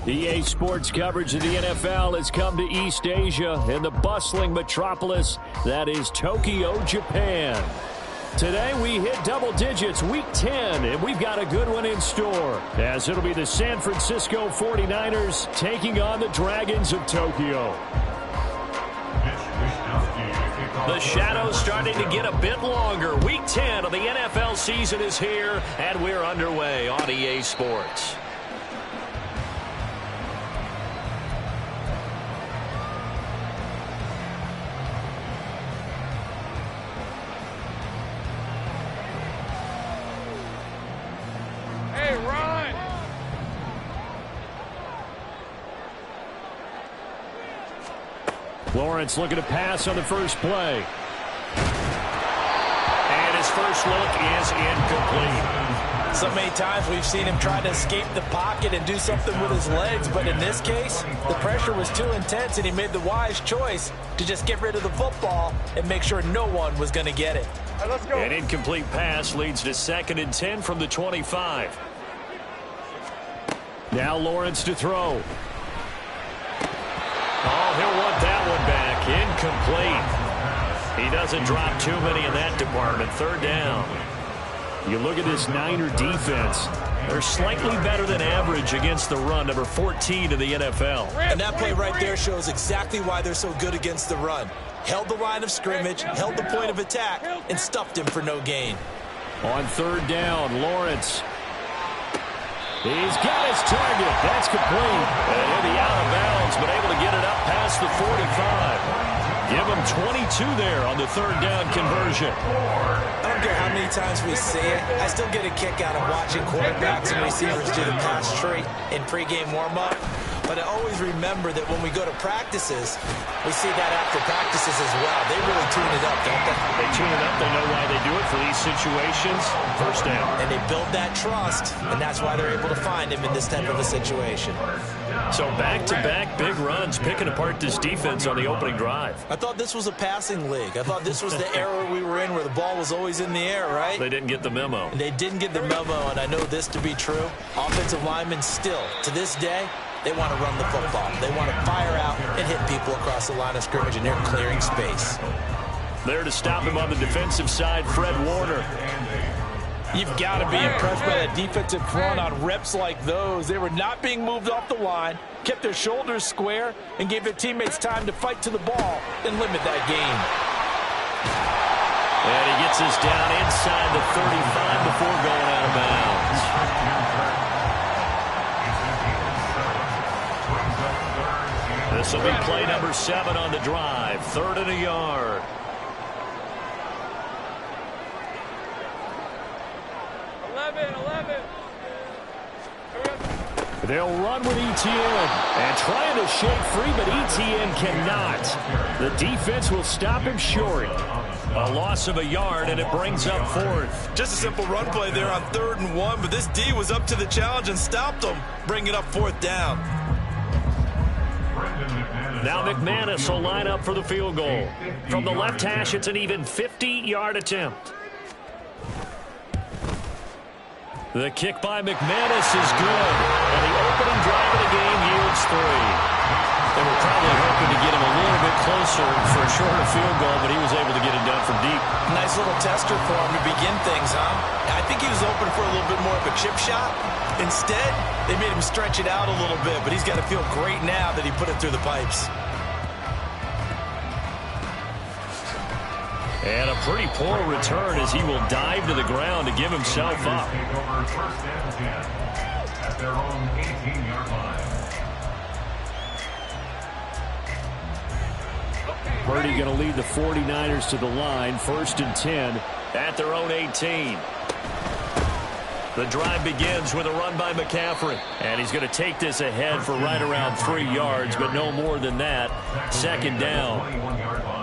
EA Sports coverage of the NFL has come to East Asia in the bustling metropolis that is Tokyo, Japan. Today we hit double digits, week 10, and we've got a good one in store, as it'll be the San Francisco 49ers taking on the Dragons of Tokyo. The shadow's starting to get a bit longer. Week 10 of the NFL season is here, and we're underway on EA Sports. Lawrence looking to pass on the first play. And his first look is incomplete. So many times we've seen him try to escape the pocket and do something with his legs, but in this case, the pressure was too intense and he made the wise choice to just get rid of the football and make sure no one was going to get it. All right, let's go. An incomplete pass leads to 2nd and 10 from the 25. Now Lawrence to throw. Oh, he'll want that one back. Incomplete. He doesn't drop too many in that department. 3rd down. You look at this Niner defense. They're slightly better than average against the run, number 14 in the NFL. And that play right there shows exactly why they're so good against the run. Held the line of scrimmage, held the point of attack, and stuffed him for no gain. On 3rd down, Lawrence. He's got his target. That's complete. And he'll be out of bounds, but able to get it up past the 45. Give him 22 there on the 3rd down conversion. I don't care how many times we see it. I still get a kick out of watching quarterbacks and receivers do the pass tree in pregame warm-up. But I always remember that when we go to practices, we see that after practices as well. They really tune it up, don't they? They tune it up. They know why they do it for these situations. 1st down. And they build that trust, and that's why they're able to find him in this type of a situation. So back-to-back big runs, picking apart this defense on the opening drive. I thought this was a passing league. I thought this was the era we were in where the ball was always in the air, right? They didn't get the memo. They didn't get the memo, and I know this to be true. Offensive linemen still, to this day, they want to run the football. They want to fire out and hit people across the line of scrimmage, and they're clearing space. There to stop him on the defensive side, Fred Warner. You've got to be impressed by that defensive front on reps like those. They were not being moved off the line, kept their shoulders square, and gave their teammates time to fight to the ball and limit that gain. And he gets us down inside the 35 before going out of bounds. This will be play number 7 on the drive. 3rd and a yard. They'll run with ETN and trying to shake free, but ETN cannot. The defense will stop him short. A loss of a yard, and it brings up 4th. Just a simple run play there on 3rd and 1, but this D was up to the challenge and stopped him, bringing up 4th down. Now McManus will line up for the field goal. From the left hash, it's an even 50-yard attempt. The kick by McManus is good, and the opening drive of the game yields 3. They were probably hoping to get him a little bit closer for a shorter field goal, but he was able to get it done from deep. Nice little tester for him to begin things, huh? I think he was open for a little bit more of a chip shot. Instead, they made him stretch it out a little bit, but he's got to feel great now that he put it through the pipes. And a pretty poor return as he will dive to the ground to give himself up. Purdy going to lead the 49ers to the line. 1st and 10 at their own 18. The drive begins with a run by McCaffrey. And he's going to take this ahead for right around 3 yards, but no more than that. 2nd down.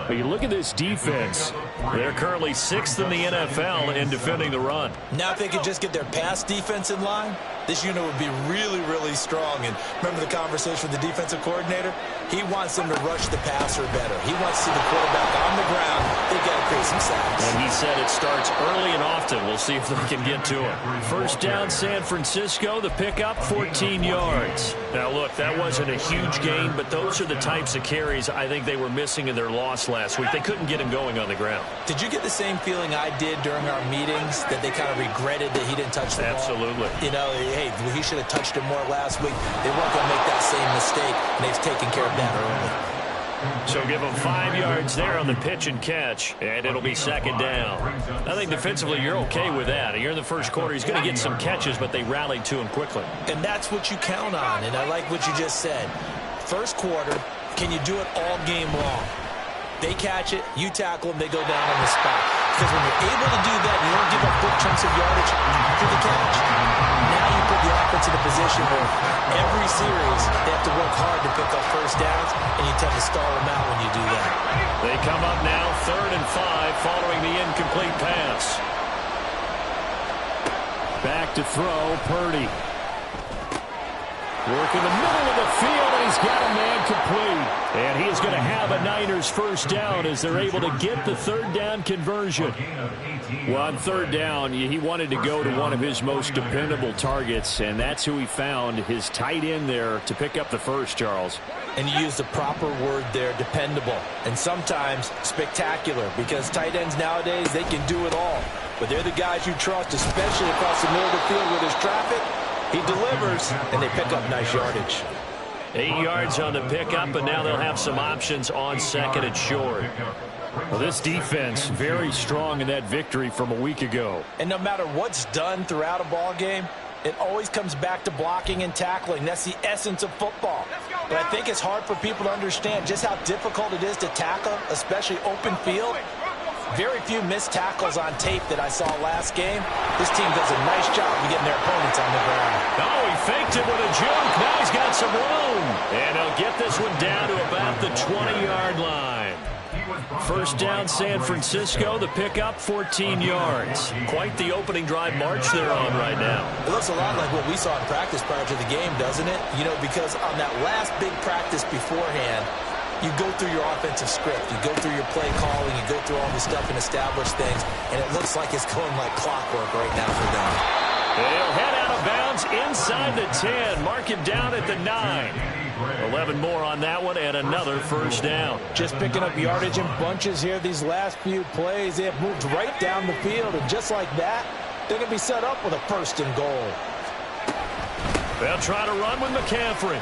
But you look at this defense. They're currently 6th in the NFL in defending the run. Now if they could just get their pass defense in line, this unit would be really, really strong. And remember the conversation with the defensive coordinator? He wants them to rush the passer better. He wants to see the quarterback on the ground. They've got to create some sacks. And he said it starts early and often. We'll see if they can get to it. First down, San Francisco. The pickup, 14 yards. Now, look, that wasn't a huge gain, but those are the types of carries I think they were missing in their loss last week. They couldn't get him going on the ground. Did you get the same feeling I did during our meetings, that they kind of regretted that he didn't touch the ball? Absolutely. You know, hey, he should have touched it more last week. They weren't going to make that same mistake, and they've taken care of that early. So give him 5 yards there on the pitch and catch, and it'll be second down. I think defensively you're okay with that. Here in the first quarter, he's going to get some catches, but they rallied to him quickly. And that's what you count on, and I like what you just said. First quarter, can you do it all game long? They catch it, you tackle them, they go down on the spot. Because when you're able to do that, you don't give up big chunks of yardage after the catch. Now you put the offense in a position where every series they have to work hard to pick up first downs, and you tend to stall them out when you do that. They come up now 3rd and 5 following the incomplete pass. Back to throw, Purdy. Working the middle of the field, and he's got a man complete. And he is going to have a Niners first down as they're able to get the third down conversion. Well, on third down, he wanted to go to one of his most dependable targets, and that's who he found, his tight end there, to pick up the first, Charles. And you use the proper word there, dependable, and sometimes spectacular, because tight ends nowadays, they can do it all. But they're the guys you trust, especially across the middle of the field where there's traffic. He delivers, and they pick up nice yardage. 8 yards on the pickup, and now they'll have some options on second and short. Well, this defense, very strong in that victory from a week ago. And no matter what's done throughout a ball game, it always comes back to blocking and tackling. That's the essence of football. But I think it's hard for people to understand just how difficult it is to tackle, especially open field. Very few missed tackles on tape that I saw last game. This team does a nice job of getting their opponents on the ground. Oh, he faked it with a juke. Now he's got some room. And he'll get this one down to about the 20-yard line. First down, San Francisco. The pickup, 14 yards. Quite the opening drive march they're on right now. It looks a lot like what we saw in practice prior to the game, doesn't it? You know, because on that last big practice beforehand, you go through your offensive script, you go through your play calling, you go through all the stuff and establish things, and it looks like it's going like clockwork right now for them. They'll head out of bounds inside the 10. Mark him down at the 9. 11 more on that one, and another first down. Just picking up yardage in bunches here these last few plays. They have moved right down the field, and just like that, they're going to be set up with a first and goal. They'll try to run with McCaffrey.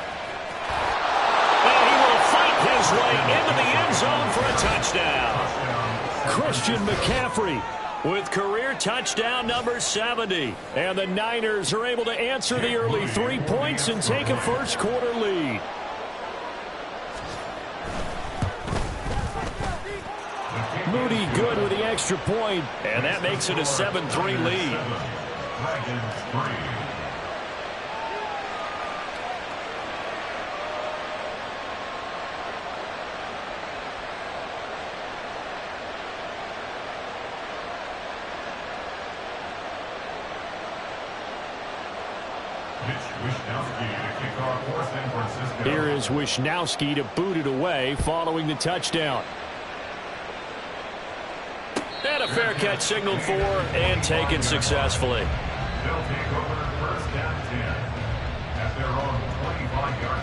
And he will fight his way into the end zone for a touchdown. Christian McCaffrey with career touchdown number 70. And the Niners are able to answer the early 3 points and take a first quarter lead. Moody good with the extra point, and that makes it a 7-3 lead. Here is Wishnowski to boot it away following the touchdown. And a fair catch signaled for and taken successfully. They'll take over first down 10 at their own 25-yard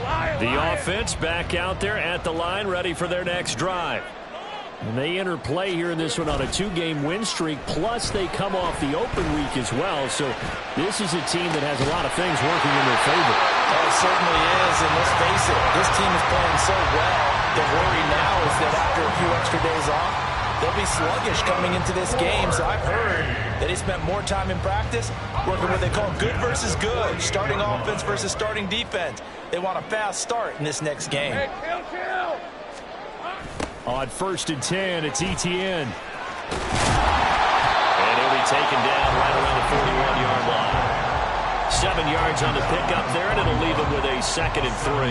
line. The offense back out there at the line, ready for their next drive. And they enter play here in this one on a 2-game win streak, plus they come off the open week as well. So this is a team that has a lot of things working in their favor. Oh, it certainly is, and let's face it, this team is playing so well. The worry now is that after a few extra days off, they'll be sluggish coming into this game. So I've heard that they spent more time in practice working what they call good versus good, starting offense versus starting defense. They want a fast start in this next game. Hey, kill. On first and 10, it's Etienne. And he'll be taken down right around the 41-yard line. 7 yards on the pickup there, and it'll leave him with a 2nd and 3.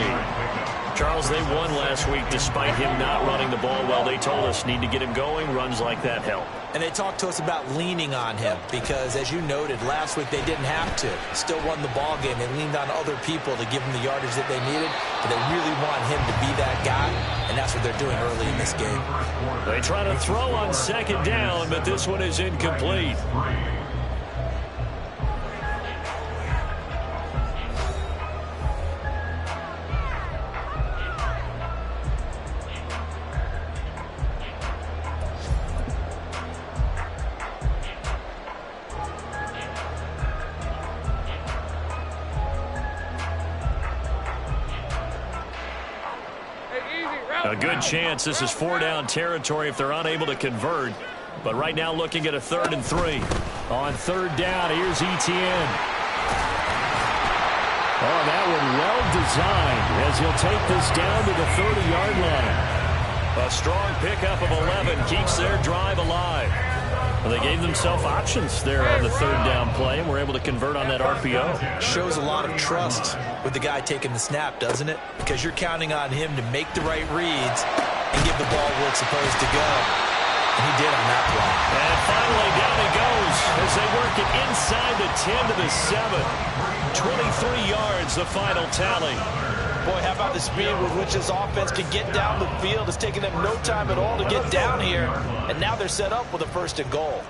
Charles, they won last week despite him not running the ball well. They told us need to get him going. Runs like that help. And they talked to us about leaning on him because, as you noted, last week they didn't have to. Still won the ball game. They leaned on other people to give them the yardage that they needed, but they really want him to be that guy, and that's what they're doing early in this game. They try to throw on second down, but this one is incomplete. A good chance this is 4-down territory if they're unable to convert. But right now looking at a 3rd and 3. On 3rd down, here's Etienne. Oh, that one well designed as he'll take this down to the 30-yard line. A strong pickup of 11 keeps their drive alive. Well, they gave themselves options there on the 3rd down play and were able to convert on that RPO. Shows a lot of trust with the guy taking the snap, doesn't it? Because you're counting on him to make the right reads and give the ball where it's supposed to go. And he did on that play. And finally, down he goes as they work it inside the 10 to the 7. 23 yards, the final tally. Boy, how about the speed with which this offense can get down the field? It's taken them no time at all to get down here. And now they're set up with a 1st and goal.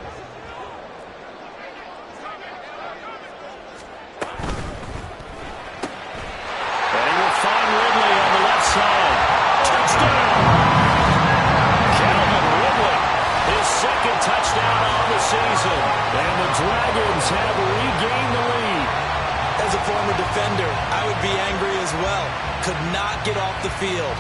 And he will find Ridley on the left side. Touchdown! Calvin Ridley, his 2nd touchdown on the season. And the Dragons have regained the lead. As a former defender, I would be angry as well. Could not get off the field.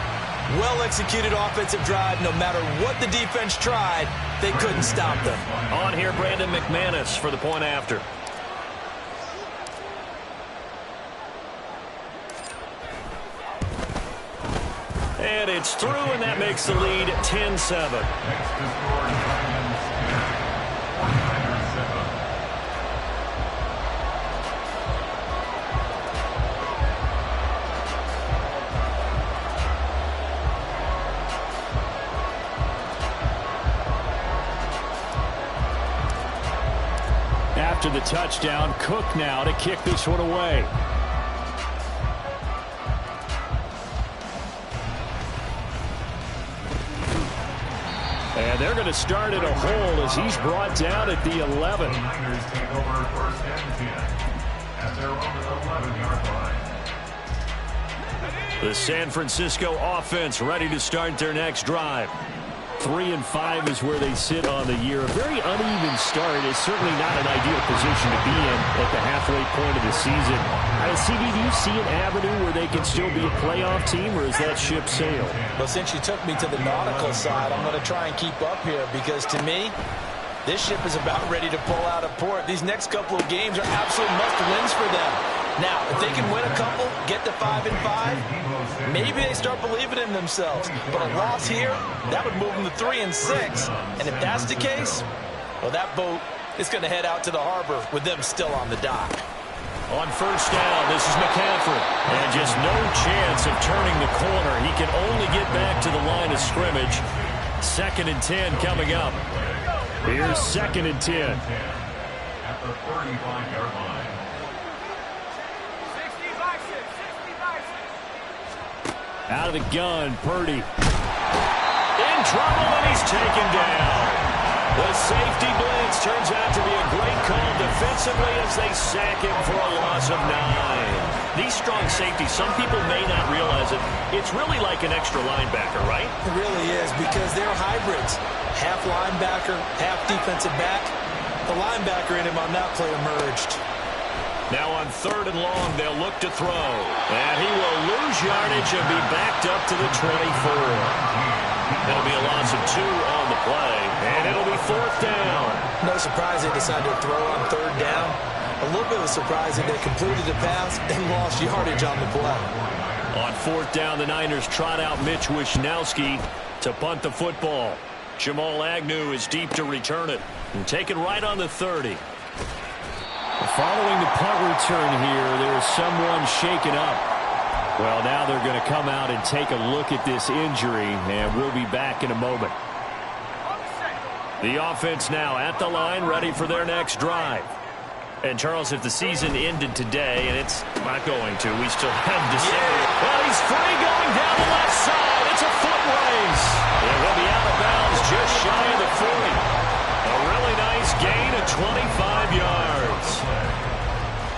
Well-executed offensive drive. No matter what the defense tried, they couldn't stop them. On here, Brandon McManus for the point after. And it's through, and that makes the lead 10-7. After the touchdown, Cook now to kick this one away. And they're going to start at a hole as he's brought down at the 11. Niners take over 1st and 10 at their own 11-yard line. The San Francisco offense ready to start their next drive. 3-5 is where they sit on the year. A very uneven start is certainly not an ideal position to be in at the halfway point of the season. CD, do you see an avenue where they can still be a playoff team, or is that ship sailed? Well, since you took me to the nautical side, I'm going to try and keep up here because, to me, this ship is about ready to pull out of port. These next couple of games are absolute must-wins for them. Now, if they can win a couple, get to 5-5, maybe they start believing in themselves. But a loss here, that would move them to 3-6. And if that's the case, well, that boat is going to head out to the harbor with them still on the dock. On 1st down, this is McCaffrey. And just no chance of turning the corner. He can only get back to the line of scrimmage. 2nd and 10 coming up. Here's 2nd and 10. At the 35-yard line. Out of the gun, Purdy. In trouble, and he's taken down. The safety blitz turns out to be a great call defensively as they sack him for a loss of 9. These strong safeties, some people may not realize it. It's really like an extra linebacker, right? It really is because they're hybrids. Half linebacker, half defensive back. The linebacker in him on that play emerged. Now on 3rd and long, they'll look to throw. And he will lose yardage and be backed up to the 24. It'll be a loss of 2 on the play. And it'll be 4th down. No surprise they decided to throw on 3rd down. A little bit of a surprise that they completed the pass and lost yardage on the play. On 4th down, the Niners trot out Mitch Wishnowsky to punt the football. Jamal Agnew is deep to return it. And take it right on the 30. Following the punt return here, there is someone shaken up. Well, now they're going to come out and take a look at this injury, and we'll be back in a moment. The offense now at the line, ready for their next drive. And, Charles, if the season ended today, and it's not going to, we still have December. Well, he's free going down the left side. It's a foot race. It will be out of bounds just shy of the 40. A really nice gain of 25 yards.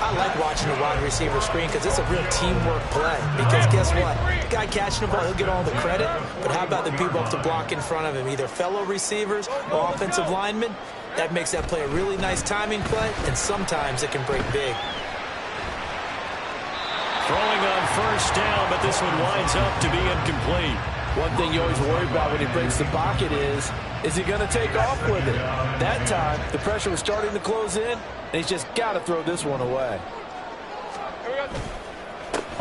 I like watching the wide receiver screen because it's a real teamwork play. Because guess what? The guy catching the ball, he'll get all the credit. But how about the people up to block in front of him, either fellow receivers or offensive linemen? That makes that play a really nice timing play, and sometimes it can break big. Throwing on first down, but this one winds up to be incomplete. One thing you always worry about when he breaks the pocket is he going to take off with it? That time, the pressure was starting to close in, and he's just got to throw this one away.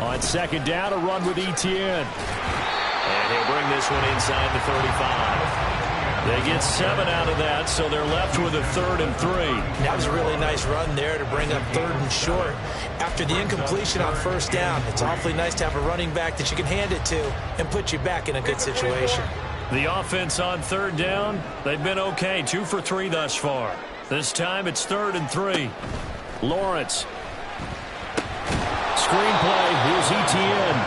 On second down, a run with Etienne. And he'll bring this one inside the 35. They get 7 out of that, so they're left with a 3rd and 3. That was a really nice run there to bring up 3rd and short. After the incompletion on first down, it's awfully nice to have a running back that you can hand it to and put you back in a good situation. The offense on 3rd down, they've been okay, 2 for 3 thus far. This time it's 3rd and 3. Lawrence. Screenplay, here's Etienne.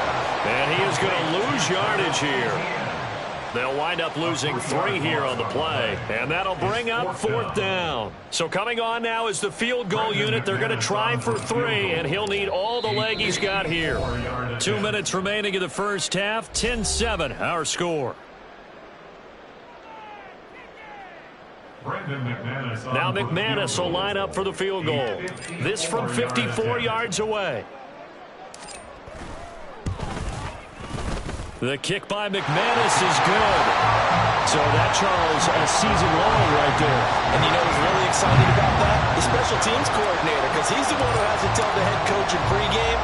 And he is going to lose yardage here. They'll wind up losing 3 here on the play, and that'll bring up 4th down. So coming on now is the field goal unit. They're going to try for 3, and he'll need all the leg he's got here. 2 minutes remaining in the first half, 10-7 our score. Now McManus will line up for the field goal. This from 54 yards away. The kick by McManus is good. So that, Charles, a season long right there. And you know who's really excited about that? The special teams coordinator, because he's the one who has to tell the head coach in pregame,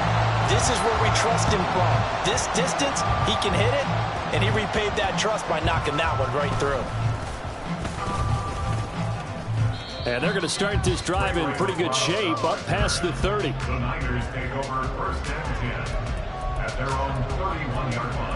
this is where we trust him from. This distance, he can hit it, and he repaid that trust by knocking that one right through. And they're going to start this drive in pretty good shape, up past the 30. The Niners take over first and 10 at their own 31-yard line.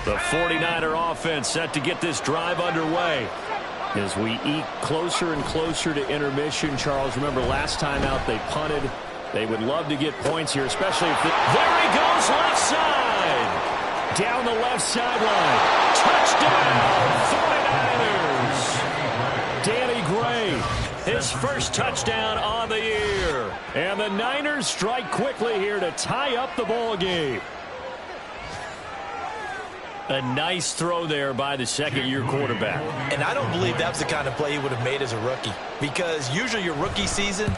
The 49er offense set to get this drive underway. As we eke closer and closer to intermission, Charles, remember last time out they punted. They would love to get points here, especially if there he goes, left side. Down the left sideline. Touchdown, 49ers. Danny Gray, his first touchdown on the year. And the Niners strike quickly here to tie up the ball game. A nice throw there by the second-year quarterback. And I don't believe that's the kind of play he would have made as a rookie, because usually your rookie season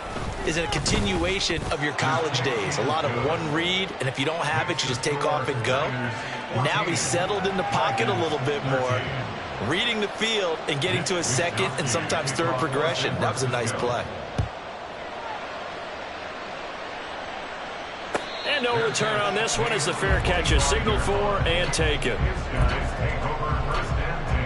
is a continuation of your college days. A lot of one read, and if you don't have it, you just take off and go. Now he's settled in the pocket a little bit more, reading the field and getting to a second and sometimes third progression. That was a nice play. And no return on this one as the fair catch is signaled for and taken. His guys take over first and 10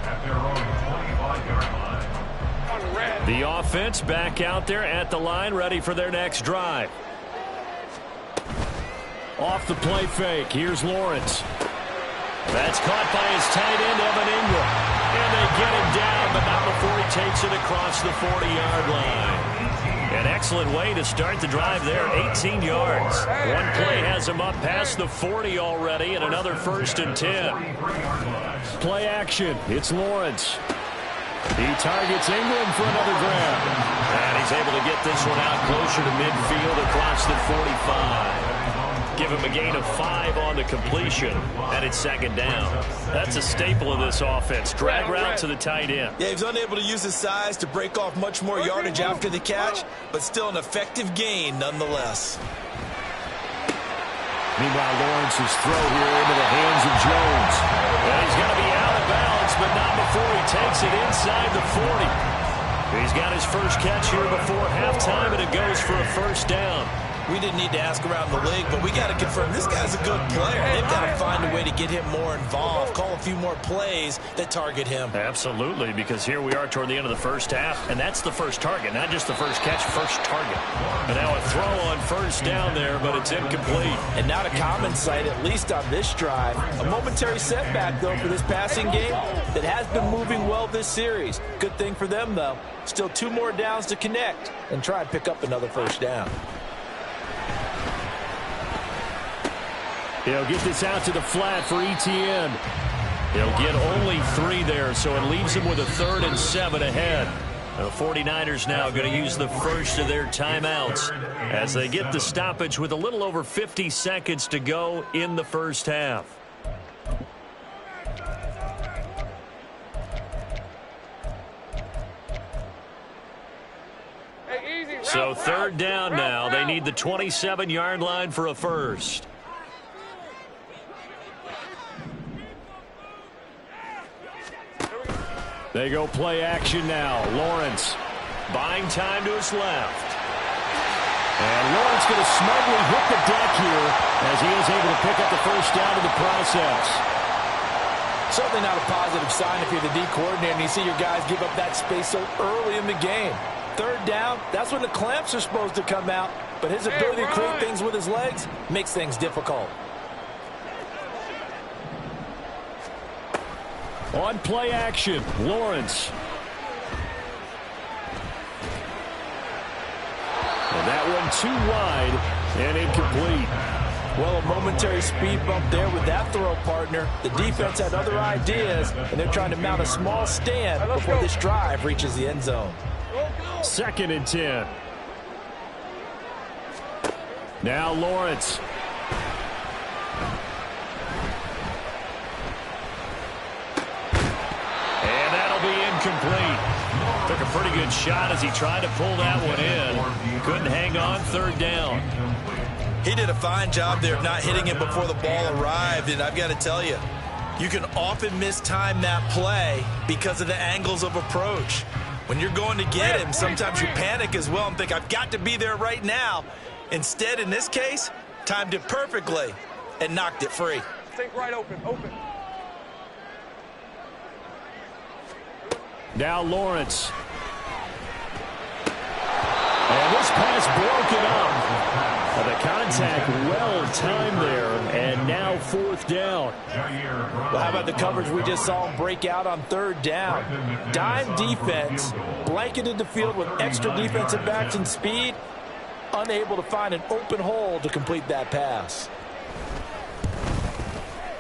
at their own 25-yard line. The offense back out there at the line, ready for their next drive. Off the play fake, here's Lawrence. That's caught by his tight end, Evan Ingram. And they get him down, but not before he takes it across the 40-yard line. An excellent way to start the drive there, 18 yards. One play has him up past the 40 already, and another first and 10. Play action, it's Lawrence. He targets Ingram for another grab. And he's able to get this one out closer to midfield across the 45. Give him a gain of 5 on the completion, and it's second down. That's a staple of this offense. Drag route to the tight end. Yeah, he's unable to use his size to break off much more yardage after the catch, but still an effective gain nonetheless. Meanwhile, Lawrence's throw here into the hands of Jones. And he's going to be out of bounds, but not before he takes it inside the 40. He's got his first catch here before halftime, and it goes for a first down. We didn't need to ask around the league, but we got to confirm this guy's a good player. They've got to find a way to get him more involved, call a few more plays that target him. Absolutely, because here we are toward the end of the first half, and that's the first target, not just the first catch, first target. And now a throw on first down there, but it's incomplete. And not a common sight, at least on this drive. A momentary setback, though, for this passing game that has been moving well this series. Good thing for them, though. Still 2 more downs to connect and try and pick up another first down. He'll get this out to the flat for Etienne. He'll get only 3 there, so it leaves him with a 3rd and 7 ahead. The 49ers now going to use the first of their timeouts as they get the stoppage with a little over 50 seconds to go in the first half. So 3rd down now. They need the 27-yard line for a first. They go play action now. Lawrence buying time to his left. And Lawrence going to smugly hit the deck here as he is able to pick up the first down in the process. Certainly not a positive sign if you're the D coordinator and you see your guys give up that space so early in the game. 3rd down, that's when the clamps are supposed to come out. But his ability to create things with his legs makes things difficult. On play action, Lawrence. And that one too wide and incomplete. Well, a momentary speed bump there with that throw, partner. The defense had other ideas, and they're trying to mount a small stand before this drive reaches the end zone. 2nd and 10. Now Lawrence. Incomplete. Took a pretty good shot as he tried to pull that one in. Couldn't hang on. 3rd down. He did a fine job there of not hitting it before the ball arrived, and I've got to tell you, you can often mistime that play because of the angles of approach. When you're going to get him, sometimes you panic as well and think, I've got to be there right now. Instead, in this case, timed it perfectly and knocked it free. Think right open. Now Lawrence. And this pass broken up. The contact well timed there, and now 4th down. Well, how about the coverage we just saw him break out on 3rd down? Dime defense, blanketed the field with extra defensive backs and speed, unable to find an open hole to complete that pass.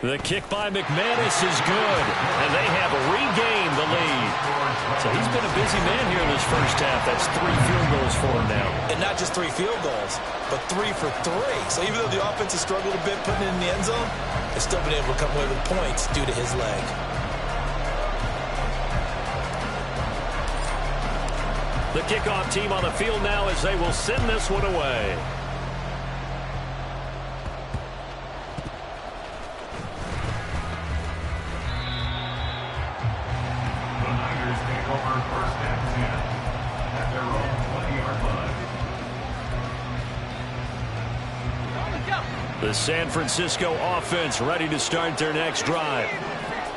The kick by McManus is good, and they have regained the lead. So he's been a busy man here in this first half. That's 3 field goals for him now. And not just 3 field goals, but 3 for 3. So even though the offense has struggled a bit putting it in the end zone, they've still been able to come away with points due to his leg. The kickoff team on the field now as they will send this one away. The San Francisco offense ready to start their next drive.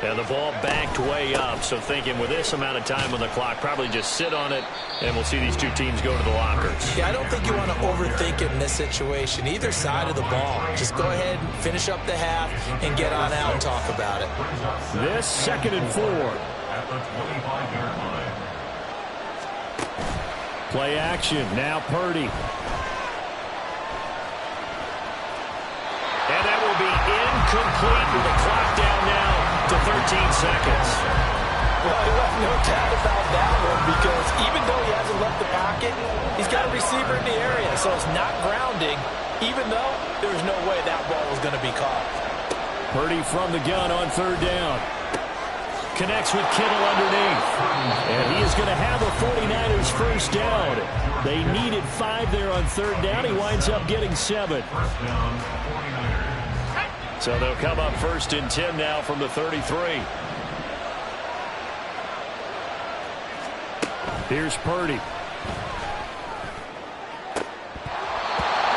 And the ball backed way up, so thinking with this amount of time on the clock, probably just sit on it, and we'll see these 2 teams go to the lockers. Yeah, I don't think you want to overthink it in this situation. Either side of the ball. Just go ahead and finish up the half and get on out and talk about it. This 2nd and 4. At the 25-yard line. Play action, now Purdy. And that will be incomplete with the clock down now to 13 seconds. Well, you have no doubt about that one because even though he hasn't left the pocket, he's got a receiver in the area, so it's not grounding, even though there's no way that ball was going to be caught. Purdy from the gun on 3rd down. Connects with Kittle underneath. And he is going to have a 49ers first down. They needed 5 there on 3rd down. He winds up getting 7. First down, 49ers. So they'll come up 1st and 10 now from the 33. Here's Purdy.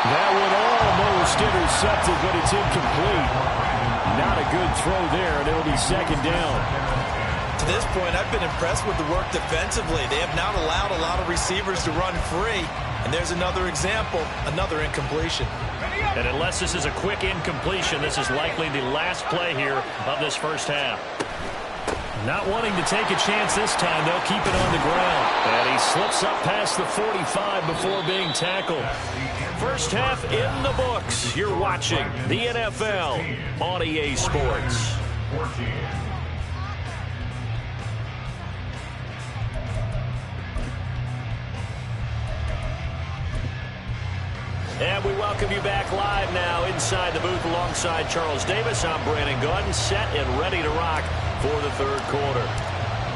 That one almost intercepted, but it's incomplete. Not a good throw there, and it'll be second down. To this point, I've been impressed with the work defensively. They have not allowed a lot of receivers to run free. And there's another example, another incompletion. And unless this is a quick incompletion, this is likely the last play here of this first half. Not wanting to take a chance this time, they'll keep it on the ground. And he slips up past the 45 before being tackled. First half in the books. You're watching the NFL on EA Sports. 14. And we welcome you back live now inside the booth alongside Charles Davis. I'm Brandon Gaudin, set and ready to rock for the third quarter.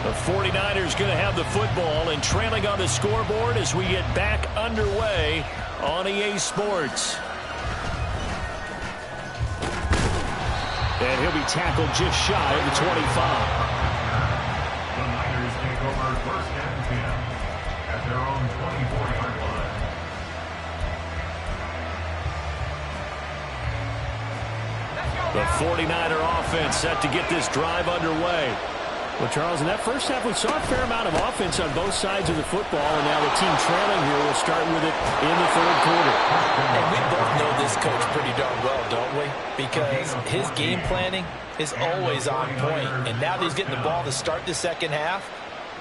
The 49ers going to have the football and trailing on the scoreboard as we get back underway on EA Sports. And he'll be tackled just shy of the 25. The Niners take over first and 10 at their own 24-yard line. The 49er offense set to get this drive underway. Well, Charles, in that first half, we saw a fair amount of offense on both sides of the football, and now the team trailing here will start with it in the third quarter. And we both know this coach pretty darn well, don't we? Because his game planning is always on point. And now that he's getting the ball to start the second half,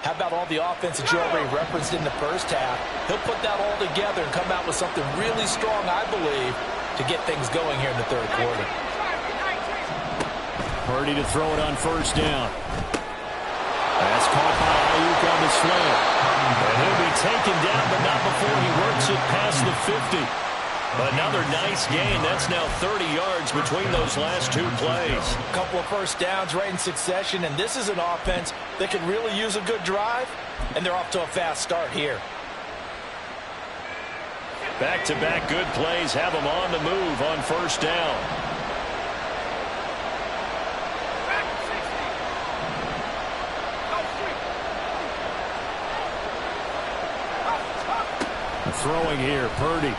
how about all the offense that you already referenced in the first half? He'll put that all together and come out with something really strong, I believe, to get things going here in the third quarter. Purdy to throw it on first down. That's caught by Ayuk on the slant. And he'll be taken down, but not before he works it past the 50. Another nice gain. That's now 30 yards between those last two plays. A couple of first downs right in succession, and this is an offense that could really use a good drive, and they're off to a fast start here. Back-to-back good plays have them on the move on first down. Throwing here, Purdy.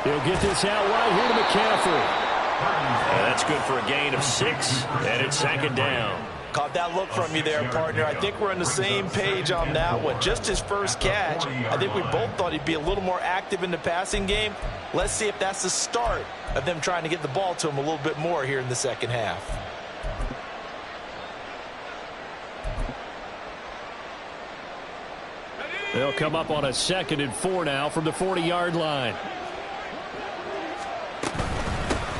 He'll get this out right here to McCaffrey. And that's good for a gain of 6, and it's second down. Caught that look from you there, partner. I think we're on the same page on that one. Just his first catch. I think we both thought he'd be a little more active in the passing game. Let's see if that's the start of them trying to get the ball to him a little bit more here in the second half. They'll come up on a 2nd and 4 now from the 40-yard line.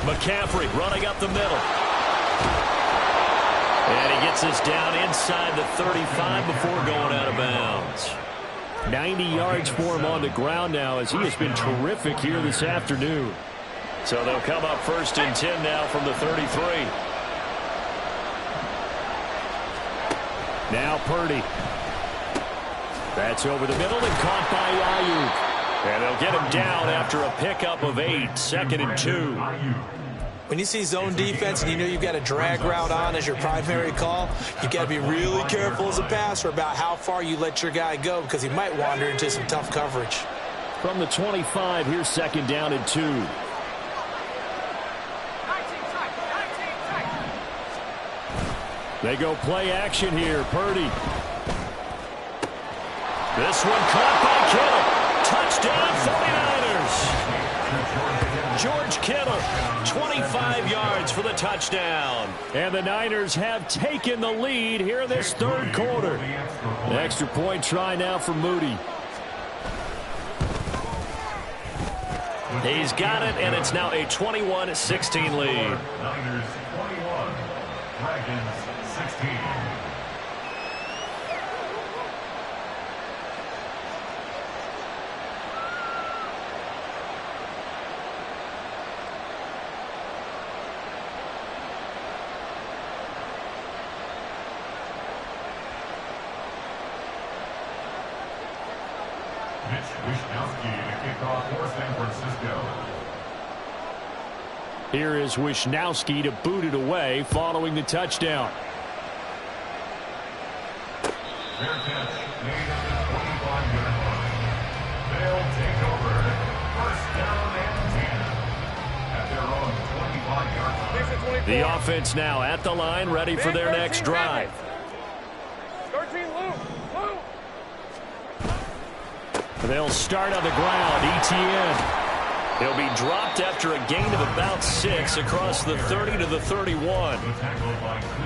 McCaffrey running up the middle. And he gets us down inside the 35 before going out of bounds. 90 yards for him on the ground now as he has been terrific here this afternoon. So they'll come up 1st and 10 now from the 33. Now Purdy. That's over the middle and caught by Ayuk. And they'll get him down after a pickup of 8, 2nd and 2. When you see zone defense and you know you've got a drag route on as your primary call, you've got to be really careful as a passer about how far you let your guy go because he might wander into some tough coverage. From the 25, here's 2nd down and 2. They go play action here. Purdy. This one caught by Kittle. Touchdown 49ers. George Kittle, 25 yards for the touchdown. And the Niners have taken the lead here in this third quarter. An extra point try now for Moody. He's got it, and it's now a 21-16 lead. Niners 21, Dragons 16. Here is Wishnowski to boot it away following the touchdown. Fair catch made at the 28. The offense now at the line, ready for their next drive. They'll start on the ground. ETN. He'll be dropped after a gain of about 6 across the 30 to the 31.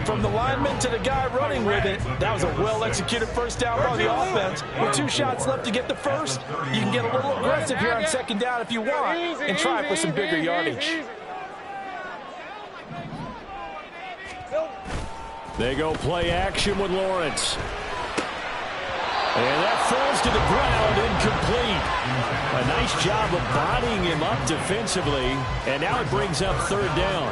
From the lineman to the guy running with it, that was a well-executed first down by the offense. With 2 shots left to get the first, you can get a little aggressive here on second down if you want and try for some bigger yardage. They go play action with Lawrence. And that falls to the ground, incomplete. A nice job of bodying him up defensively, and now it brings up third down.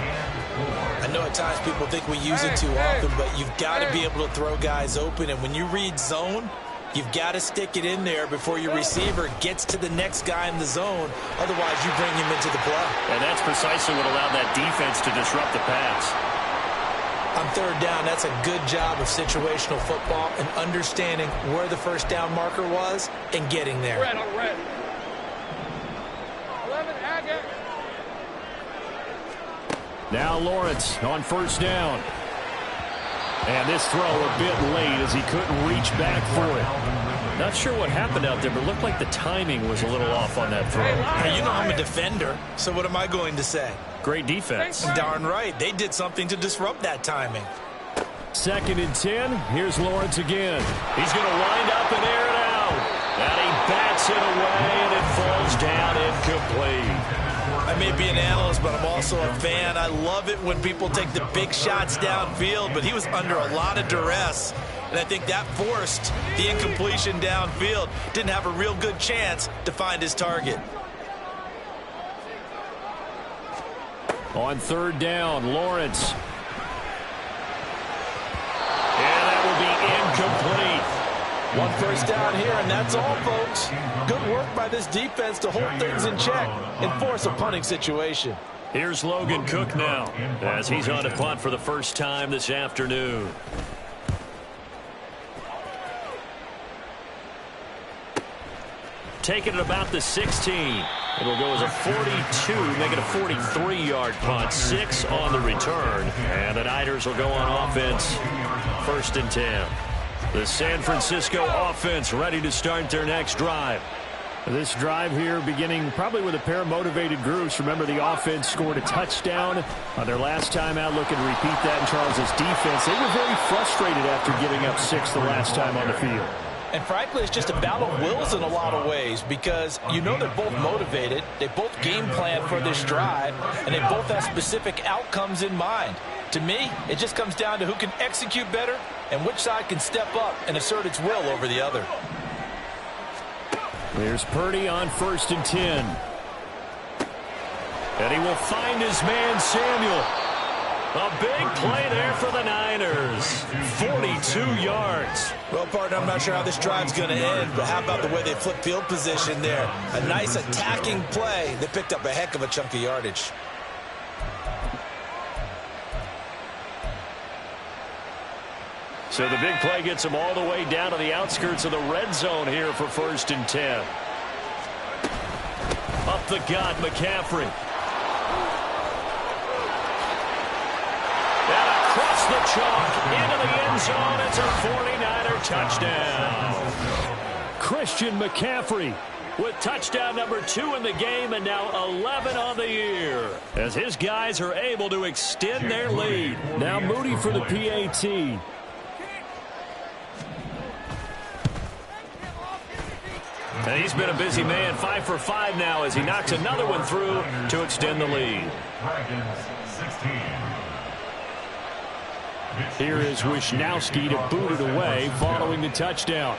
I know at times people think we use it too often, but you've got to be able to throw guys open, and when you read zone, you've got to stick it in there before your receiver gets to the next guy in the zone. Otherwise, you bring him into the play. And that's precisely what allowed that defense to disrupt the pass. On third down, that's a good job of situational football and understanding where the first down marker was and getting there. Red. 11, Agate. Now Lawrence on first down. And this throw a bit late as he couldn't reach back for it. Not sure what happened out there, but it looked like the timing was a little off on that throw. Hey, you know I'm a defender, so what am I going to say? Great defense. Darn right. They did something to disrupt that timing. 2nd and 10. Here's Lawrence again. He's going to wind up and air it out. And he bats it away, and it falls down incomplete. I may be an analyst, but I'm also a fan. I love it when people take the big shots downfield, but he was under a lot of duress. And I think that forced the incompletion downfield. Didn't have a real good chance to find his target. On third down, Lawrence. And that will be incomplete. 1 first down here, and that's all, folks. Good work by this defense to hold things in check and force a punting situation. Here's Logan Cook now as he's on to punt for the first time this afternoon. Taking it about the 16. It'll go as a 42, make it a 43-yard punt. 6 on the return. And the Niners will go on offense. 1st and 10. The San Francisco offense ready to start their next drive. This drive here beginning probably with a pair of motivated groups. Remember, the offense scored a touchdown on their last time out. Looking to repeat that in Charles's defense. They were very frustrated after giving up 6 the last time on the field. And frankly, it's just a battle of wills in a lot of ways because you know they're both motivated. They both game plan for this drive, and they both have specific outcomes in mind. To me, it just comes down to who can execute better and which side can step up and assert its will over the other. There's Purdy on 1st and 10. And he will find his man, Samuel. A big play there for the Niners. 42 yards. Well, partner, I'm not sure how this drive's going to end, but how about the way they flip field position there? A nice attacking play. They picked up a heck of a chunk of yardage. So the big play gets them all the way down to the outskirts of the red zone here for 1st and 10. Up the gut, McCaffrey. And across the chalk into the end zone. It's a 49er touchdown. Christian McCaffrey with touchdown number 2 in the game and now 11 on the year as his guys are able to extend their lead. Now Moody for the PAT. And he's been a busy man, 5 for 5 now as he knocks another one through to extend the lead. Here is Wisnowski to boot it away following the touchdown.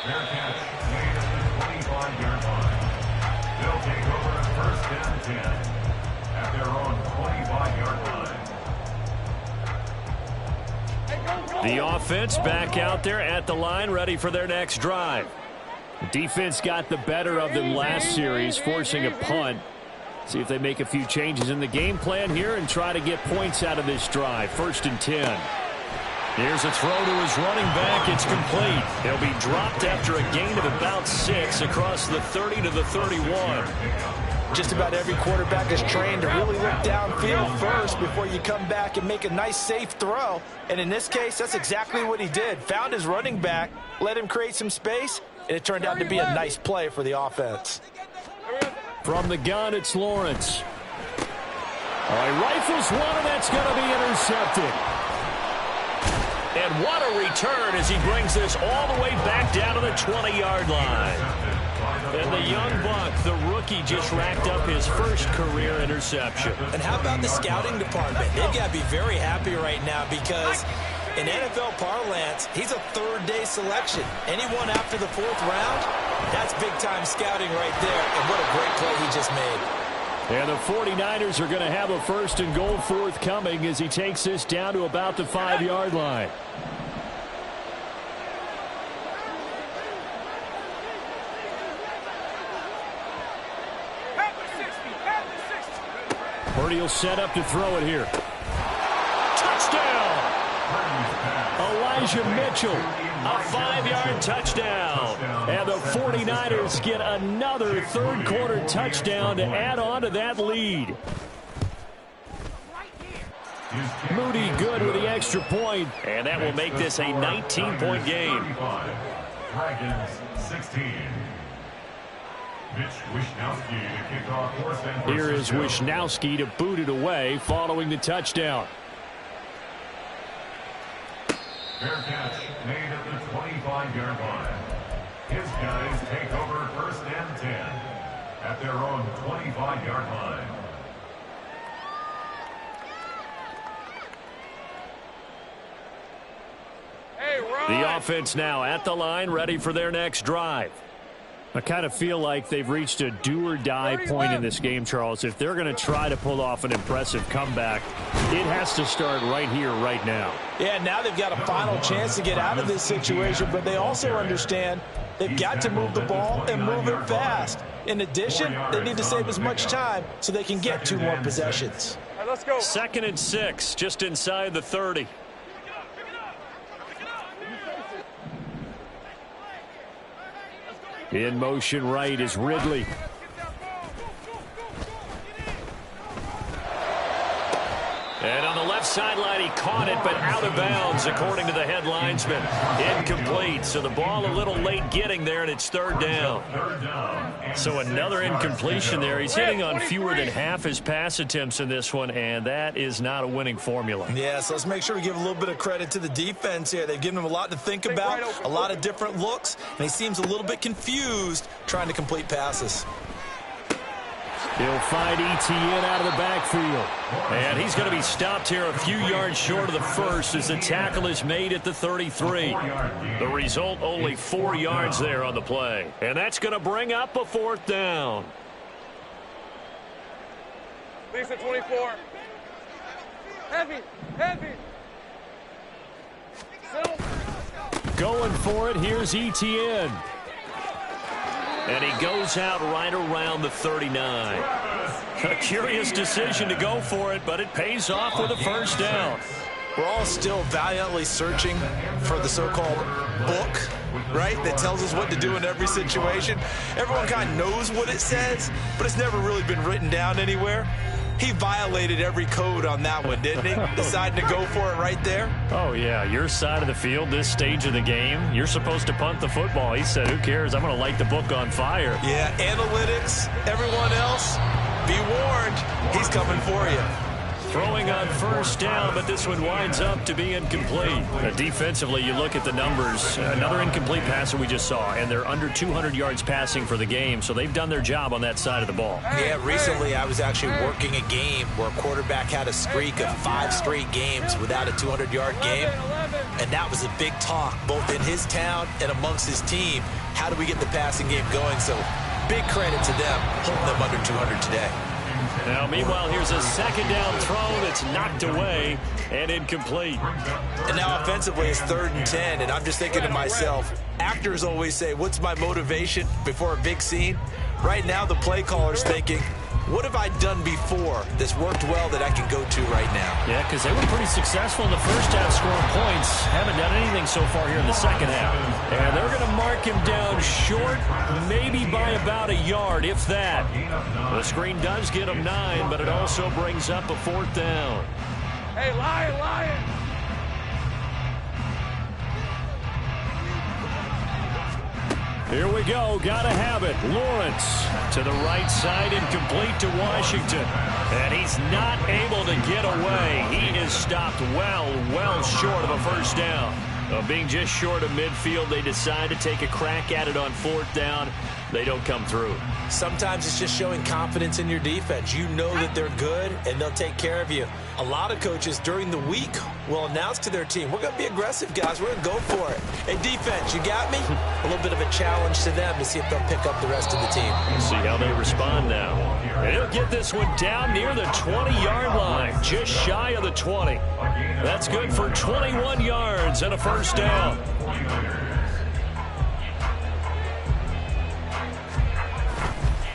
Fair catch made at the 25-yard line. They'll take over at 1st and 10 at their own 25-yard line. The offense back out there at the line, ready for their next drive. The defense got the better of them last series, forcing a punt. See if they make a few changes in the game plan here and try to get points out of this drive. 1st and 10. Here's a throw to his running back. It's complete. He'll be dropped after a gain of about 6 across the 30 to the 31. Just about every quarterback is trained to really look downfield first before you come back and make a nice, safe throw. And in this case, that's exactly what he did. Found his running back, let him create some space, and it turned out to be a nice play for the offense. From the gun, it's Lawrence. He rifles one, and that's going to be intercepted. And what a return as he brings this all the way back down to the 20-yard line. And the young buck, the rookie, just racked up his first career interception. And how about the scouting department? They've got to be very happy right now because in NFL parlance, he's a third-day selection. Anyone after the fourth round, that's big-time scouting right there. And what a great play he just made. And the 49ers are going to have a first and goal forthcoming as he takes this down to about the 5-yard line. Purdy will set up to throw it here. Touchdown! Elijah Mitchell, a 5-yard touchdown. And the 49ers get another third-quarter touchdown to add on to that lead. Moody good with the extra point, and that will make this a 19-point game. Dragons 16. Here is Wishnowski to boot it away following the touchdown. Fair catch made at the 25-yard line. His guys take over first and 10 at their own 25-yard line. The offense now at the line, ready for their next drive. I kind of feel like they've reached a do-or-die point in this game, Charles. If they're going to try to pull off an impressive comeback, it has to start right here, right now. Yeah, now they've got a final chance to get out of this situation, but they also understand they've got to move the ball and move it fast. In addition, they need to save as much time so they can get 2 more possessions. All right, let's go. 2nd and 6, just inside the 30. In motion right is Ridley. And on the left sideline, he caught it, but out of bounds, according to the head linesman. Incomplete, so the ball a little late getting there, and it's 3rd down. So another incompletion there. He's hitting on fewer than half his pass attempts in this one, and that is not a winning formula. Yeah, so let's make sure we give a little bit of credit to the defense here. They've given him a lot to think about, a lot of different looks, and he seems a little bit confused trying to complete passes. He'll find Etienne out of the backfield. And he's going to be stopped here a few yards short of the first as the tackle is made at the 33. The result, only 4 yards there on the play. And that's going to bring up a 4th down. Lisa 24. Heavy. Going for it, here's Etienne. And he goes out right around the 39. A curious decision to go for it, but it pays off with a 1st down. We're all still valiantly searching for the so-called book, right, that tells us what to do in every situation. Everyone kind of knows what it says, but it's never really been written down anywhere. He violated every code on that one, didn't he? Deciding to go for it right there. Oh, yeah. Your side of the field, this stage of the game, you're supposed to punt the football. He said, who cares? I'm going to light the book on fire. Yeah, analytics, everyone else, be warned, he's coming for you. Throwing on 1st down, but this one winds up to be incomplete. Defensively, you look at the numbers. Another incomplete pass that we just saw, and they're under 200 yards passing for the game, so they've done their job on that side of the ball. Yeah, recently I was actually working a game where a quarterback had a streak of 5 straight games without a 200-yard game, and that was a big talk both in his town and amongst his team. How do we get the passing game going? So big credit to them, holding them under 200 today. Now, meanwhile, here's a 2nd down throw that's knocked away and incomplete. And now offensively, it's 3rd and 10, and I'm just thinking to myself, actors always say, what's my motivation before a big scene? Right now, the play caller's thinking, what have I done before that's worked well that I can go to right now? Yeah, because they were pretty successful in the first half scoring points. Haven't done anything so far here in the second half. And they're going to mark him down short, maybe by about a yard, if that. The screen does get him 9, but it also brings up a 4th down. Hey, Lion! Here we go. Gotta have it. Lawrence to the right side, incomplete to Washington. And he's not able to get away. He is stopped well short of a first down. Being just short of midfield, they decide to take a crack at it on 4th down. They don't come through. Sometimes it's just showing confidence in your defense. You know that they're good, and they'll take care of you. A lot of coaches during the week will announce to their team, we're going to be aggressive, guys. We're going to go for it. Hey, defense, you got me? A little bit of a challenge to them to see if they'll pick up the rest of the team. See how they respond now. And he'll get this one down near the 20-yard line, just shy of the 20. That's good for 21 yards and a first down.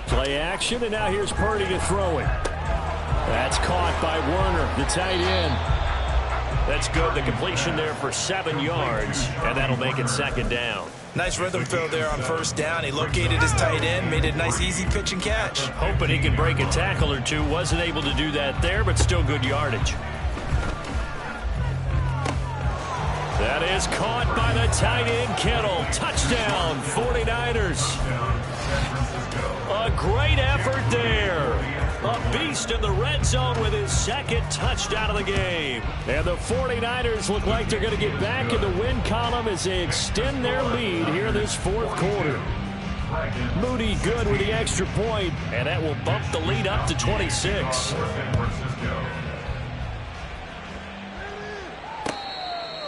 Play action, and now here's Purdy to throw it. That's caught by Werner, the tight end. That's good. The completion there for 7 yards, and that'll make it 2nd down. Nice rhythm throw there on 1st down. He located his tight end, made it a nice, easy pitch and catch. Hoping he can break a tackle or two. Wasn't able to do that there, but still good yardage. That is caught by the tight end, Kittle. Touchdown, 49ers. A great effort there. A beast in the red zone with his 2nd touchdown of the game. And the 49ers look like they're going to get back in the win column as they extend their lead here in this 4th quarter. Moody good with the extra point, and that will bump the lead up to 26.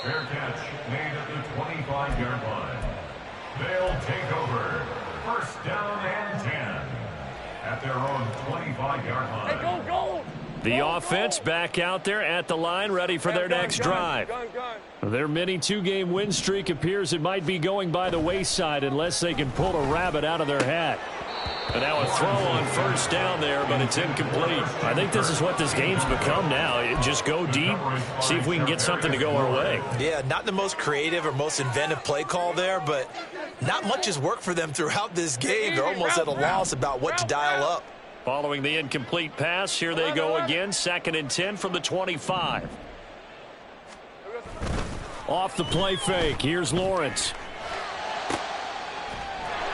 Fair catch made at the 25-yard line. They'll take over. 1st down and 10 at their own 25-yard line. Hey, go! The offense back out there at the line, ready for their next drive. Their mini 2-game win streak appears it might be going by the wayside unless they can pull a rabbit out of their hat. And now a throw on 1st down there, but it's incomplete. I think this is what this game's become now. Just go deep, see if we can get something to go our way. Yeah, not the most creative or most inventive play call there, but not much has worked for them throughout this game. They're almost at a loss about what to dial up. Following the incomplete pass, here they go again. 2nd and 10 from the 25. Off the play fake. Here's Lawrence.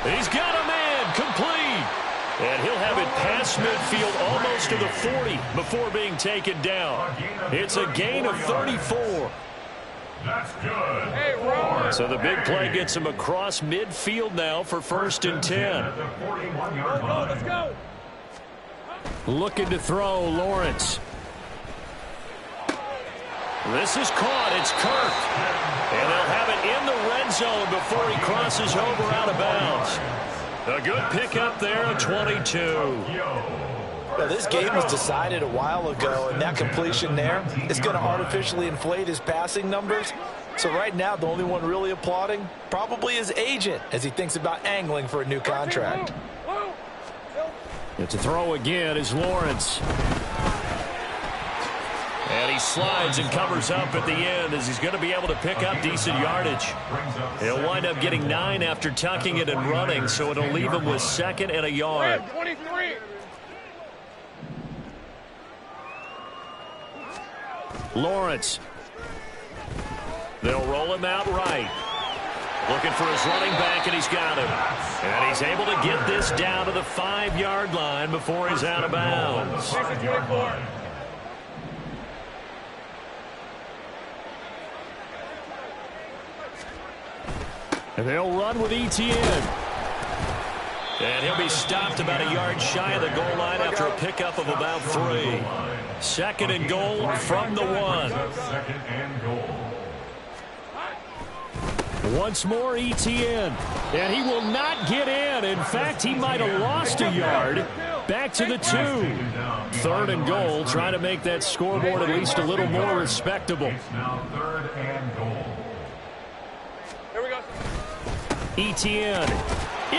He's got a man complete. And he'll have it past midfield almost to the 40 before being taken down. It's a gain of 34. That's good. So the big play gets him across midfield now for 1st and 10. Let's go. Looking to throw, Lawrence. This is caught. It's Kirk. And they'll have it in the red zone before he crosses over out of bounds. A good pickup there at 22. Well, this game was decided a while ago, and that completion there is going to artificially inflate his passing numbers. So right now, the only one really applauding probably his agent as he thinks about angling for a new contract. It's a throw again is Lawrence. And he slides and covers up at the end as he's going to be able to pick up decent yardage. He'll wind up getting 9 after tucking it and running, so it'll leave him with 2nd and a yard. 23. Lawrence. They'll roll him out right. Looking for his running back, and he's got him. And he's able to get this down to the 5-yard line before he's out of bounds. And they'll run with ETN. And he'll be stopped about a yard shy of the goal line after a pickup of about 3. 2nd and goal from the 1. Once more, ETN. And he will not get in. In fact, he might have lost a yard. Back to the 2. 3rd and goal, trying to make that scoreboard at least a little more respectable. Now 3rd and goal. Here we go. ETN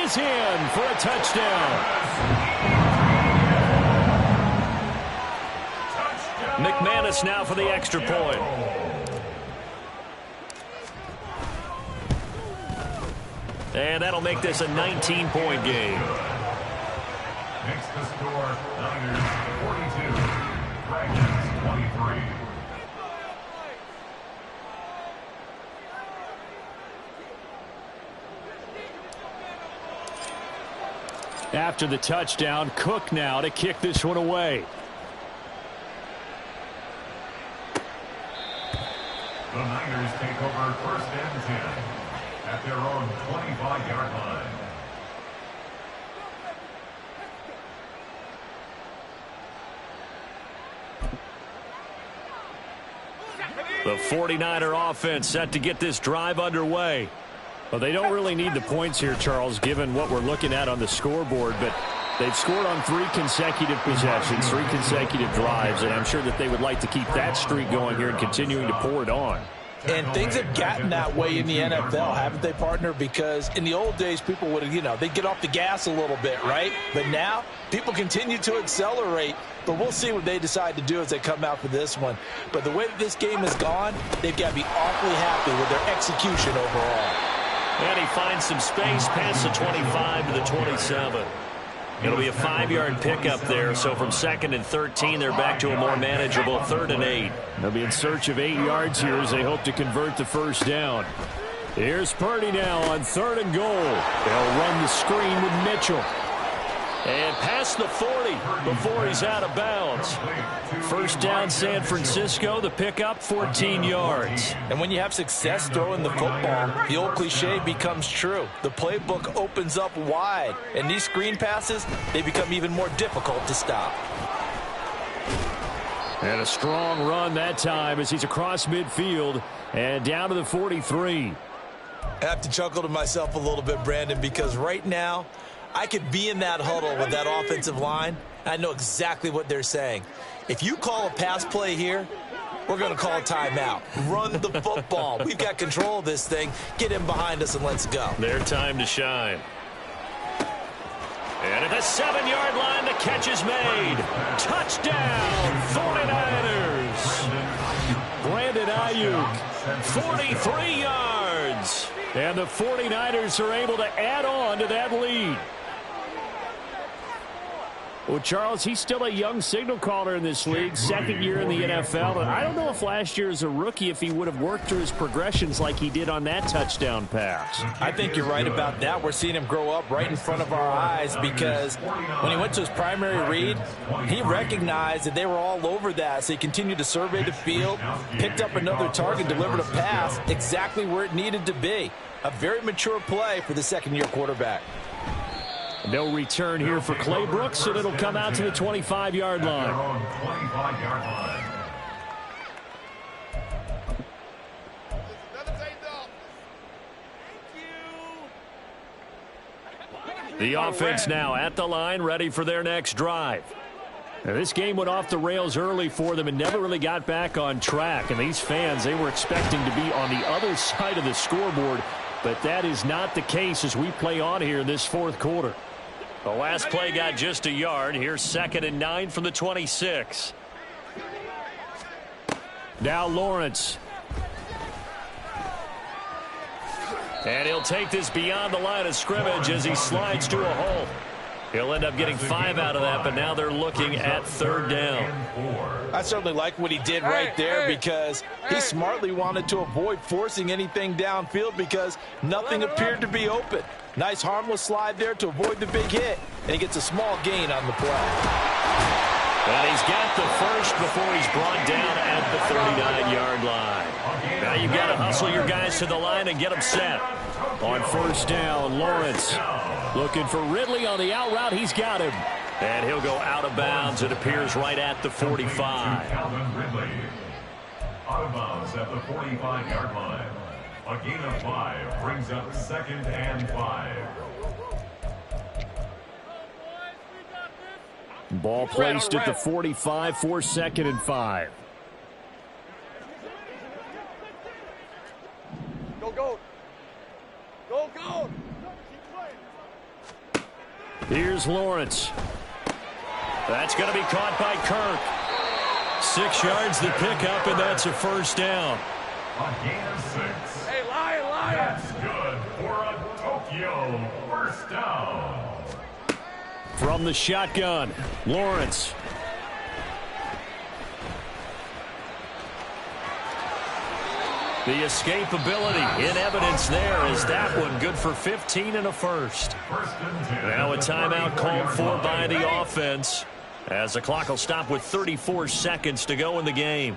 is in for a touchdown. McManus now for the extra point. And that'll make this a 19-point game. Makes the score Niners 42, Dragons 23. After the touchdown, Cook now to kick this one away. The Niners take over 1st and 10 at their own 25-yard line. The 49er offense set to get this drive underway. Well, they don't really need the points here, Charles, given what we're looking at on the scoreboard, but they've scored on 3 consecutive possessions, 3 consecutive drives, and I'm sure that they would like to keep that streak going here and continuing to pour it on. And things have gotten that way in the NFL, haven't they, partner? Because in the old days, people would, they'd get off the gas a little bit, right? But now, people continue to accelerate. But we'll see what they decide to do as they come out for this one. But the way that this game has gone, they've got to be awfully happy with their execution overall. And he finds some space past the 25 to the 27. It'll be a 5-yard pickup there, so from 2nd and 13, they're back to a more manageable 3rd and 8. They'll be in search of 8 yards here as they hope to convert the first down. Here's Purdy now on 3rd and goal. They'll run the screen with Mitchell. And past the 40 before he's out of bounds. First down, San Francisco. The pickup, 14 yards. And when you have success throwing the football, the old cliche becomes true. The playbook opens up wide. And these screen passes, they become even more difficult to stop. And a strong run that time as he's across midfield and down to the 43. I have to chuckle to myself a little bit, Brandon, because right now, I could be in that huddle with that offensive line. I know exactly what they're saying. If you call a pass play here, we're going to call a timeout. Run the football. We've got control of this thing. Get in behind us and let's go. Their time to shine. And at the 7-yard line, the catch is made. Touchdown, 49ers. Brandon Ayuk, 43 yards. And the 49ers are able to add on to that lead. Well, Charles, he's still a young signal caller in this league, 2nd year in the NFL. And I don't know if last year as a rookie, if he would have worked through his progressions like he did on that touchdown pass. I think you're right about that. We're seeing him grow up right in front of our eyes because when he went to his primary read, he recognized that they were all over that. So he continued to survey the field, picked up another target, delivered a pass exactly where it needed to be. A very mature play for the 2nd-year quarterback. No return here for Clay Brooks, and it'll come out to the 25-yard line. The offense now at the line, ready for their next drive. Now, this game went off the rails early for them and never really got back on track. And these fans, they were expecting to be on the other side of the scoreboard, but that is not the case as we play on here in this 4th quarter. The last play got just a yard. Here's 2nd and 9 from the 26. Now Lawrence. And he'll take this beyond the line of scrimmage as he slides to a hole. He'll end up getting 5 out of that, but now they're looking at 3rd down. I certainly like what he did right there because he smartly wanted to avoid forcing anything downfield because nothing appeared to be open. Nice harmless slide there to avoid the big hit, and he gets a small gain on the play. And he's got the first before he's brought down at the 39-yard line. Now you've got to hustle your guys to the line and get them set. On 1st down, Lawrence looking for Ridley on the out route. He's got him. And he'll go out of bounds. It appears right at the 45. Ridley. Out of bounds at the 45-yard line. A gain of 5 brings up 2nd and 5. Ball placed at the 45 for 2nd and 5. Go, go. Go, go. Here's Lawrence. That's going to be caught by Kirk. 6 yards the pickup, and that's a first down. A gain of 6. Hey, Lion, Lion. That's good for a Tokyo first down. From the shotgun, Lawrence. The escapability in evidence there is that one good for 15 and a first. Now a timeout called for by the offense as the clock will stop with 34 seconds to go in the game.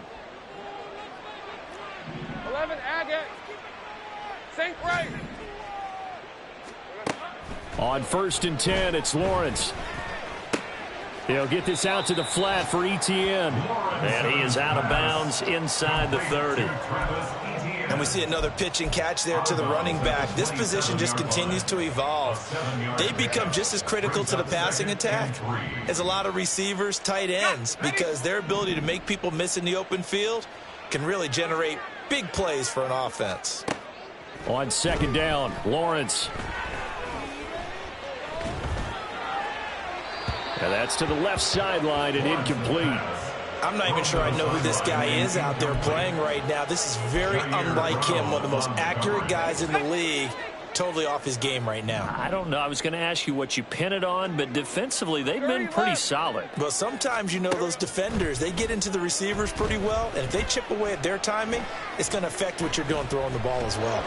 11, Agate. Sink right. On 1st and 10, it's Lawrence. He'll get this out to the flat for Etienne. And he is out of bounds inside the 30. And we see another pitch and catch there to the running back. This position just continues to evolve. They become just as critical to the passing attack as a lot of receivers, tight ends, because their ability to make people miss in the open field can really generate big plays for an offense. On 2nd down, Lawrence. And that's to the left sideline and incomplete. I'm not even sure I know who this guy is out there playing right now. This is very unlike him, one of the most accurate guys in the league. Totally off his game right now. I don't know. I was going to ask you what you pin it on, but defensively, they've been pretty solid. Well, sometimes, you know, those defenders, they get into the receivers pretty well, and if they chip away at their timing, it's going to affect what you're doing throwing the ball as well.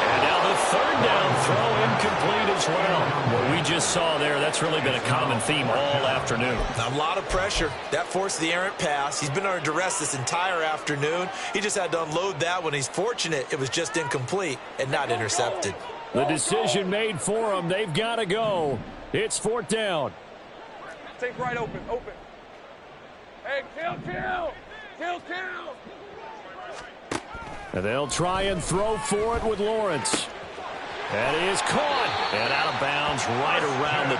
And now the 3rd down throw incomplete as well. What we just saw there, that's really been a common theme all afternoon. A lot of pressure. That forced the errant pass. He's been under duress this entire afternoon. He just had to unload that one. He's fortunate it was just incomplete and not intercepted. The decision made for him. They've got to go. It's 4th down. Sink right, open. Hey, kill. And they'll try and throw for it with Lawrence. That is caught. And out of bounds right around the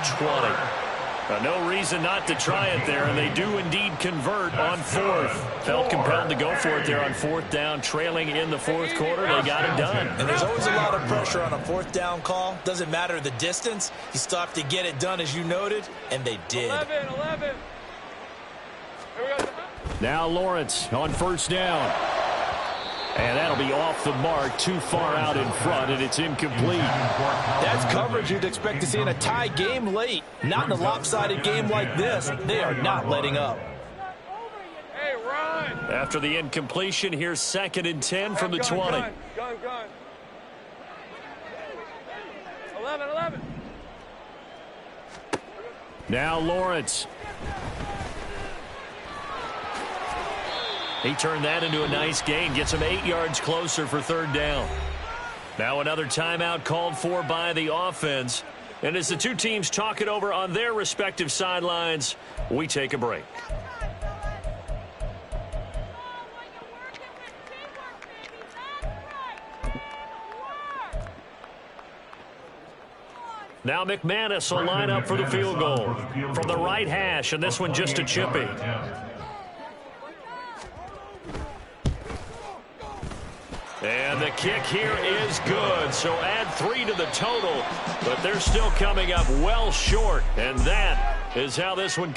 20. No reason not to try it there, and they do indeed convert on 4th. Felt compelled to go for it there on 4th down, trailing in the 4th quarter. They got it done. And there's always a lot of pressure on a 4th down call. Doesn't matter the distance. You still have to get it done, as you noted, and they did. 11. Here we go. Now Lawrence on 1st down. And that'll be off the mark, too far out in front, and it's incomplete. That's coverage you'd expect to see in a tie game late. Not in a lopsided game like this. They are not letting up. Hey, run. After the incompletion, here's 2nd and 10 from the 20. Gun. 11. Now Lawrence. He turned that into a nice gain. Gets him 8 yards closer for 3rd down. Now another timeout called for by the offense. And as the two teams talk it over on their respective sidelines, we take a break. Now McManus will line up for the field goal from the right hash, and this one just a chippy. And the kick here is good, so add 3 to the total, but they're still coming up well short, and that is how this one